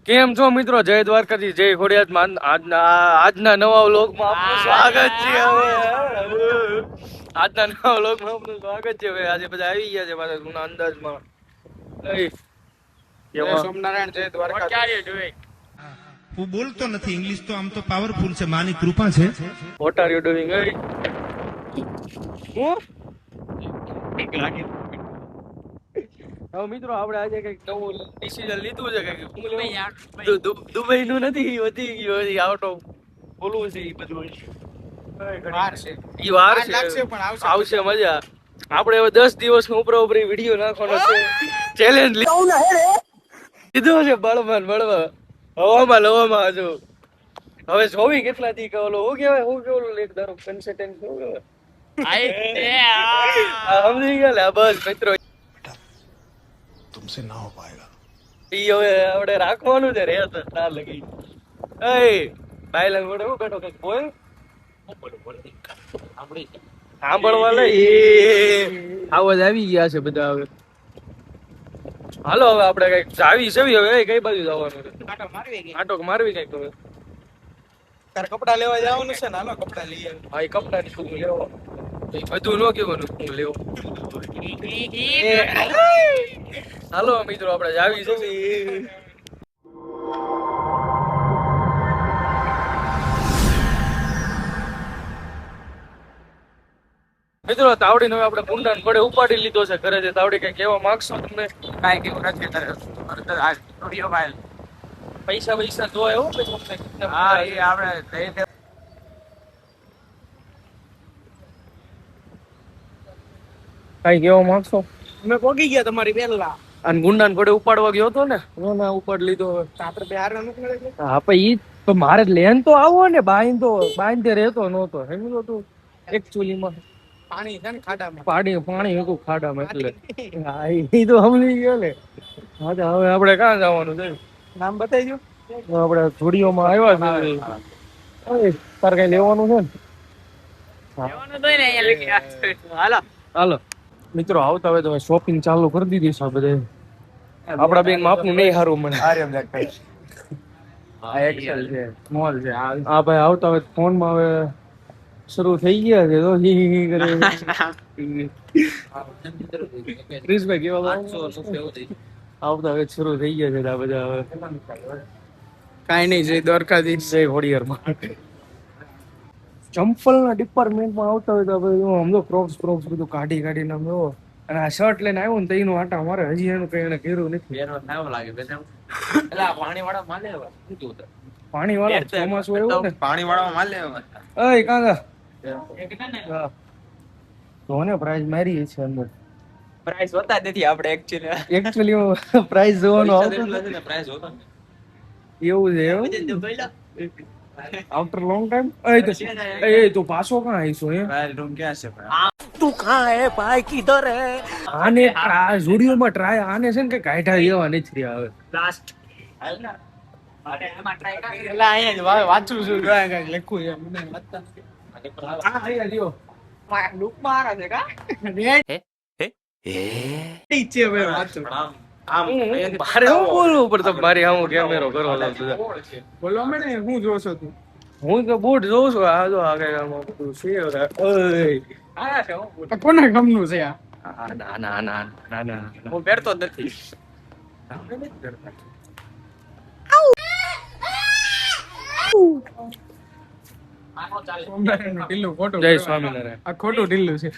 કેમ છો મિત્રો? જય દ્વારકાથી, જય ખોડિયારમાં. આજના નવા વ્લોગમાં આપનું સ્વાગત છે. આજના નવા વ્લોગમાં આપનું સ્વાગત છે. હવે આજે બધા આવી ગયા છે મારા જૂના અંદાજમાં. જય સોમનારાયણ, જય દ્વારકા. હું બોલતો નથી ઇંગ્લિશ તો આમ તો પાવરફુલ છે, માની કૃપા છે. What are you doing? હું હવે મિત્રો આપણે આજે કઈક નવું ડિસિઝન લીધું છે કે દુબઈ નું નથી, વધી ગયું આઉટ ઓફ બોલવું છે. એ બધું વાર છે. ઈ વાર વાર લાગશે છે, પણ આવશે મજા. આપણે હવે 10 દિવસ નો ઉપરા ઉપરી વિડીયો નાખવાનો છે. ચેલેન્જ લીધો છે. બળવા હવામાં હજુ હવે જોવી કેટલા દી કે ઓલો હું કેવાય એક દારૂ કન્સિસ્ટન્ટ શું કહેવાય સમજી ગયા લે. બસ મિત્રો તુમસે ના હો પાએગા. ઈ હવે આપણે રાખવાનું છે રે ના લગી. એ બાયલા ગોડે હું બેઠો કઈક બોલ સાંભળવા લે. એ આવાજ આવી ગયા છે બધા. હવે હાલો હવે આપણે કઈક જાવી સેવી. હવે કઈ બાજુ જવાનું છે? આટો મારવી કઈક. હવે તારે કપડા લેવા જવાનું છે ને? હાલો કપડા લઈ આવે. હા, એ કપડા ની શું લેવો બધું ન કેવાનું શું લેવો. હાલો મિત્રો આપણે જાવી સેવી. મિત્રો તાવડી હવે આપણે કુંડાન પડે ઉપાડી લીધો છે ઘરે. છે તાવડી કઈ કેવા માંગશો તમે? કાંઈ કેવું નથી. તારે સ્ટુડિયો માં પૈસા જોય હો પછી. હા, એ આપણે કઈ કેવા માંગશો? અમે પોગી ગયા તમારી પહેલા. અને ગુંડાન ઘોડે ઉપાડવા ગયો હતો ને, ના ઉપાડ લીધો. આપણે બે હારે નથી મળે. હા પણ ઈ તો મારે લેન તો આવો ને. બાંધે રહેતો નહોતો સમજો તું. એકચ્યુઅલી માં પાણી છે ને ખાડામાં. પાણી હતું ખાડામાં એટલે. હા ઈ તો સમજી ગયો ને. હા તો હવે આપણે ક્યાં જવાનું છે? નામ બતાવી દો. આપણે સ્ટુડિયોમાં આવ્યા છે. તારે કઈ લેવાનું છે ને? હાલો મિત્રો આવતા હોય તો શોપિંગ ચાલુ કરી દીધી છે બધે. આપડા બેંક માં આપનું નહીં સારું મને. આ એક્સેલ છે, સ્મોલ છે. હા ભાઈ આવતા હોય ફોન માં હવે શરૂ થઈ ગયા છે તો હી હી કરે. ક્રિશભાઈ કેવા આવતા હવે શરૂ થઈ ગયા છે આ બધા. હવે કાંઈ નહીં. જય દ્વારકાધીશ, જય ખોડિયારમાં. ચંપલ ના ડિપાર્ટમેન્ટમાં આવતા હોય તો સમજો ક્રોક્સ બધું કાઢીને આમ એવો. અને આ શર્ટ લઈને આવ્યો ને તો એનું આટા મારે. હજી એનું કઈ એને કર્યું નથી. પાણી વાળા ચોમાસું આવ્યું ને. પાણી વાળા માલ લેવા. અય કાંગા તો ને પ્રાઇઝ મારી છે અંદર. પ્રાઇસ હોતા નથી આપણે એકચ્યુઅલી પ્રાઇઝ જોવાનો આવતો એવું છે. એવું આફ્ટર લોંગ ટાઈમ. એ તો પાછો ક્યાં આવીશો? રૂમ ક્યાં છે? तू कहाँ है भाई, किधर है? આને આ ઝુડિયોમાં ટ્રાય આને છે ને કે કાઢા એવા નથી રહ્યા હવે. લાસ્ટ વાંચું છું કઈક લખું છે. મને વાંચતા નથી. આ અહીંયા લ્યો. લુક મારા છે કા ઠીક છે. હવે વાંચું. મારે હું બોલવું પડતો? મારી હું કેમેરો કરો બોલો મને હું જોશો તું? હું તો બૂટ જોઉં છું. આ જો આ કઈ આમાં બધું છે. આયા છે કોના ગમનું છે આ? ના હું પહેરતો જ નથી. સોમનારાયણનું ઢીલું ખોટું. જય સ્વામિનારાયણ. આ ખોટું ઢીલું છે.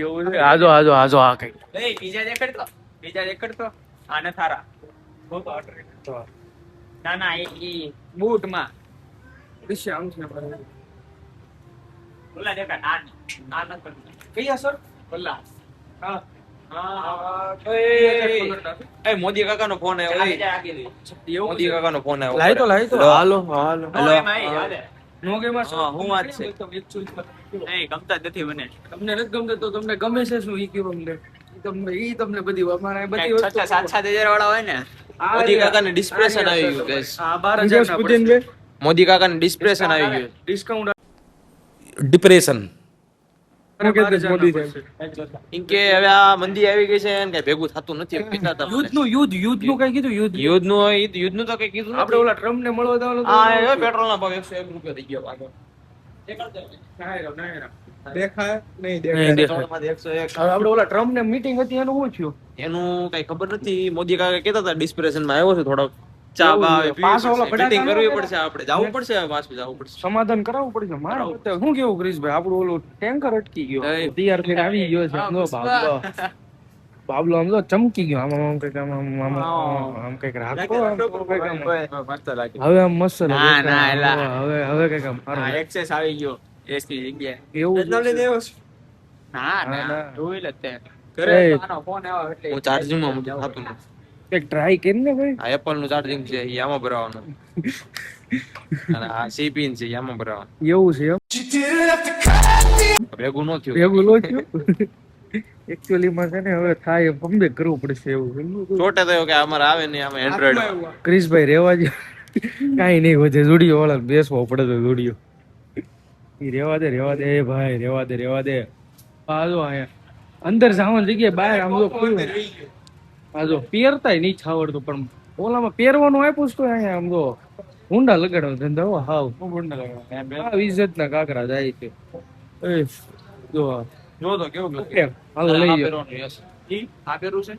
એવું છે. આજો આ કઈ બીજા દેખાડતો આને થારા ના ઈ બૂટ માં આમ છે. ઓલા દેખા ના કયા સર ઓલા હા મોદી કાકા નો ફોન આવ્યો. મોદી કાકા નો ફોન આવ્યો. લાઈ તો હાલો નો ગેમ હું વાત છે. નહીં ગમતા જ નથી મને. તમને નથી ગમતો તો તમને ગમે છે શું? ઈ કેવું તમને બધી અમારે બધી વસ્તુ 7,000 વાળા હોય ને. મોદી કાકા ને ડિસ્પ્રેશન આવી ગયું guys. આ 12,000 મોદી કાકા ને ડિસ્પ્રેશન આવી ગયું. ડિસ્કાઉન્ટ ડિપ્રેશન મોદી સાહેબ કેમ કે હવે આ મંદી આવી ગઈ છે ને કઈ ભેગું થતું નથી કેટલા હતા યુદ્ધનું કઈ કીધું યુદ્ધનું તો કઈ કીધું આપણે ઓલા ટ્રમ્પ ને મળવા જવાનું હા પેટ્રોલ ના ભાવ 101 રૂપિયા થઈ ગયો પાછો દેખાય નહીં દેખાય પેટ્રોલમાંથી 101 આપણે ઓલા ટ્રમ્પ ને મીટિંગ હતી એનું શું થયું એનું કઈ ખબર નથી મોદી કાકા કહેતા હતા ડિસ્પ્રેશન માં આવ્યો છે થોડોક ચા એવું બા છે. પાછો ઓલો મીટિંગ ભડાકા કરવી ન પડશે આપણે જવું પડશે હવે પાછું જવું પડશે સમાધાન કરાવવું પડશે મારા મતે શું કેવું ક્રિશભાઈ આપણું ઓલું ટેન્કર અટકી ગયો એ. તૈયાર થઈને આવી ગયો છે સમજો બાબલો બાબલો આમ તો ચમકી ગયો આમ કઈક આમ કઈક રાખો હવે આમ મસ્ત ના, લાગે. ના, એલા. હવે કઈક આમ સારું. એક્સેસ આવી ગયો એસની જગ્યાએ એવું જ છે. ના ના. જોઈ લે તે એ, હું ચાર્જિંગ માં થતું નથી એક ટ્રાય કરીને ભાઈ આ એપલ નું ચાર્જિંગ છે ઈ આમાં ભરાવાનું અને આ સી પિન છે ઈ આમાં ભરાવાનું એવું છે એમ ભેગું ન થયું ભેગું લો થયું એકચ્યુઅલી માં છે ને હવે થાય એમ કમબેક કરવું પડશે એવું ચોટે થયો કે અમારે આવે નહીં આમાં એન્ડ્રોઈડ ક્રિશભાઈ રેવા દે કાઈ નહીં વધે જુડિયો વાળા બેસવો પડે તો જુડિયો ઈ રેવા દે એ ભાઈ રેવા દે આજો અહીંયા અંદર જવાની જગ્યાએ બહાર આમ તો ખુલ્લું આજો પહેરતાય નહીં છાવડતું પણ ઓલામાં પહેરવાનું આપ્યું છે તો અહીંયા આમ તો ઊંડા લગાડવાનો ધંધો હાવ આ ઇજ્જત ના કાકરા જાય છે એ જો આ. જો તો કેવું ઓકે, હાલો લઈ જાઓ. આ પહેરું છે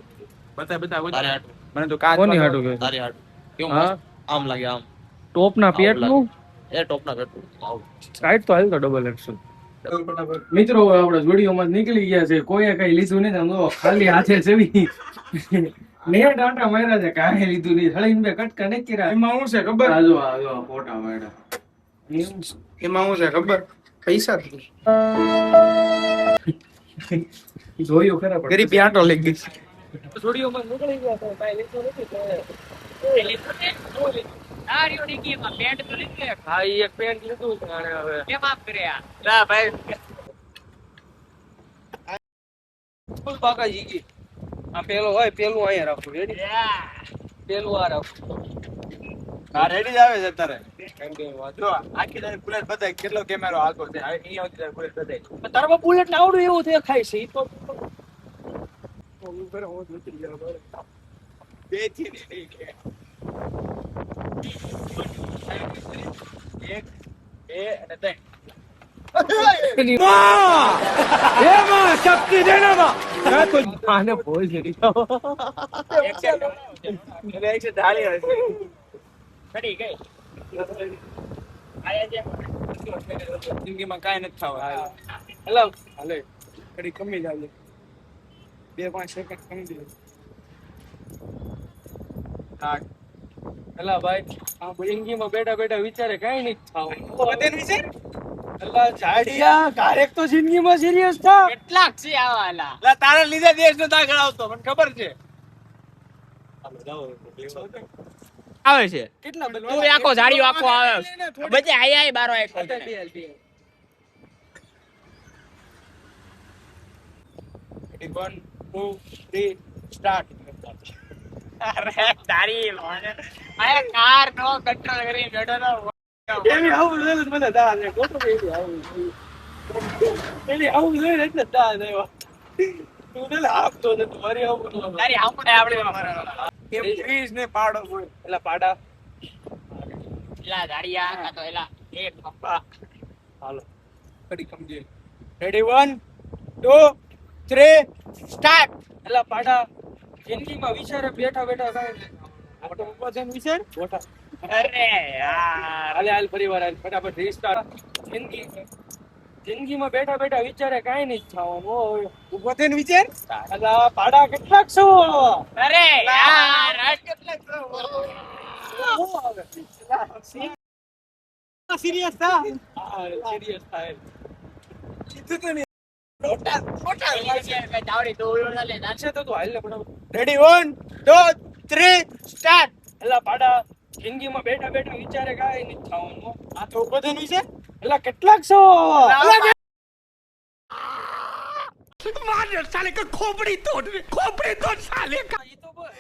બતા મને તો કોની હાટું કહે? તારી હાટું કેવું હા? મસ્ત આમ લાગે આમ ટોપના પેટનું એ ટોપના પેટનું આવું સાઈડ તો હાલ તો ડબલ એક્સલ મિત્રો હવે આપણે જોડીઓમાં નીકળી ગયા છે કોઈએ કઈ લીધું નહીં આમ જો ખાલી હાથે જવી ને ડાટા માર્યા છે કાંઈ લીધું નહીં હળીને બે કટકા નહીં કર્યા એમાં શું છે ખબર આજો ફોટા માર્યા એમાં શું છે ખબર પૈસા જોયું ખરા પણ ગરીબી આંટો લઈ ગઈ જોડીઓમાં નીકળી ગયા તો કાંઈ લીધું નથી હા ઈ એક પેન્ટ લીધું છે આણે હવે લા ભાઈ ફૂલ બાકાજી કી આ પેલો હોય પેલું અહીંયા રાખું રેડી પેલું આ રાખું આ રેડી જ આવે છે અત્યારે જો આખી તારી બુલેટ બતાય કેટલો કેમેરો આગો છે હવે અહીંયા સુધી તારી બુલેટ બતાય તારા બુલેટ ને આવડું એવું દેખાય છે ઈ તો બે થી નહીં કે એક બે અને ત્રણ આને બોલ છે એક છે ઢાળી હશે ચડી ગઈ જિંદગીમાં કાંઈ નથી થવા હેલો હાલે કડી કમી જાવ 2-5 સેકન્ડ કમી દે હેલા ભાઈ આ જિંદગીમાં બેઠા બેઠા વિચારે કાઈ નહીં થાવ બધે વિશે હેલા જાડિયા કારેક તો જિંદગીમાં સિરિયસ થા કેટલાક છે આવાલા લા તારા લીધે દેશ નો દાખલ આવતો મને ખબર છે આવે છે કેટલા તું આખો ઝાડિયો આખો આવે બચે આય બારો આખો 1 2 3 સ્ટાર્ટ અરે તારી લોને આય કાર નો કંટ્રોલ કરી બેઠો તો એવી આવું જોઈને મને દા ને કોતો એવી આવું એલી આવું જોઈને એટલે દા દેવા તું ને આપતો ને તમારી આવું તારી આપણે આપણે એ ફ્રીજ ને પાડો બોલ એલા પાડા એલા ઝાડિયા કા તો એલા એક પપ્પા હાલો કડી કમજે રેડી 1 2 3 સ્ટાર્ટ એલા પાડા જિંદગીમાં વિચારે બેઠા બેઠા કાંઈ મોટો પપ્પા છે વિચાર મોટા અરે યાર હાલે હાલ પરિવાર હાલ ફટાફટ રીસ્ટાર્ટ જિંદગીમાં બેઠા બેઠા વિચારે કાંઈ નહીં થવાનું ઉભો થઈને વિચાર અલા પાડા કેટલાક છો અરે યાર આ કેટલા સિરિયસ થા સિરિયસ થાય કીધું તો નહીં મોટા વિચાર તાવડી તો ઓલો લે છે તો તું હાલ ને ફટાફટ રેડી 1 2 3 સ્ટાર્ટ અલા પાડા જિંદગીમાં બેઠા બેઠા વિચારે કાંઈ નહીં થવાનું આ તો ઉભો થઈને વિચાર અલા કેટલાક છો साले का खोपड़ी तोड़ साले का ઈ તો બોલ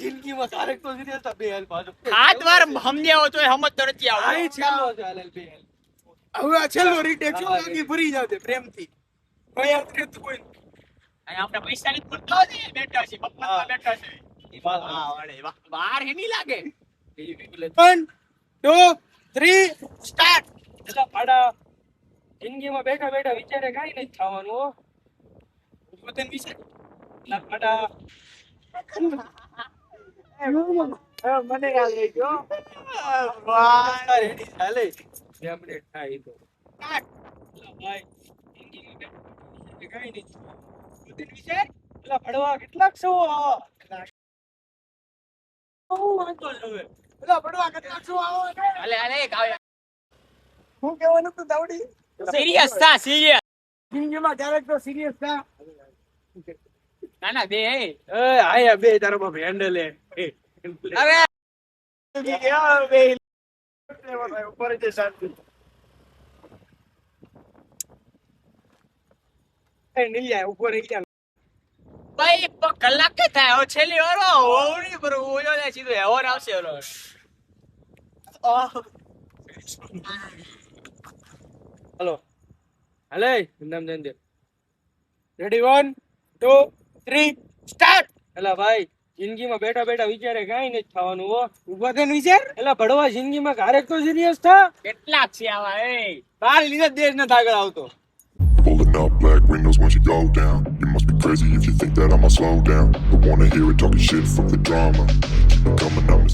જિંદગીમાં ક્યારેક તો serious હતા, બે હાલ પાછો. 7 વાર સમજાવો તોય સમજતો નથી આ આવડતો. છેલ્લો છે, હાલ, બે હાલ. હવે આ છેલ્લો રીટેક છે, બાકી ભરી જાવ તે પ્રેમથી. કોઈ યાદ રહેતું કોઈ અહીંયા આપણે પૈસા ની પૂરતા છે, બેઠા છે, હા. મફતમાં બેઠા છે. હા, વળે, વાહ. વાર હે નહીં લાગે. 1 2 3 સ્ટાર્ટ. એટલે પાડા જિંદગીમાં બેઠા બેઠા વિચારે કાંઈ નથી થવાનું હો. પોતાની વિશે એટલે પાડા મને યાદ રહી ગયો. રેડી ચાલે. 2 મિનિટ થાય ઈ તો. એટલે ભાઈ જિંદગીમાં બેઠા કાંઈ નથી થવાનું. પોતાની વિશે એટલે ભણવા કેટલાક છો બહુ વાંધો છે હવે. પેલા પડવા કેટલા શું આવો હાલે, હાલે, કાવ્યા. હું કહેવાનું તું દાવડી Serious થા, serious. જિંદગીમાં ક્યારેક તો સિરિયસ થા. ના, ના, બે, હે. એ આયા બે તારો બાપ હેન્ડલ હે. હવે ઉપર જ શાંતિ. એ નહીં જાય ઉપર રહી જાય. ભાઈ કલાક કે થાય હવે છેલ્લી વાર ઓવરી પર ઓયો ને સીધો એવર આવશે ઓલો. હલો હાલે નામ જંદે. Ready 1 2 3 start. એલા ભાઈ જિંદગીમાં બેઠા બેઠા વિચારે કાંઈ નથી થવાનું હો. ઉભા થઈને વિચાર. એલા ભણવા જિંદગીમાં ક્યારેક તો સિરિયસ થા. કેટલાક છે આવા એ તાર લીધે દેશ ન આગળ આવતો. Pulling up black windows once you go down. You must be crazy if you think that I'ma slow down. Don't wanna hear it talking shit, fuck the drama. Keep it coming, I'm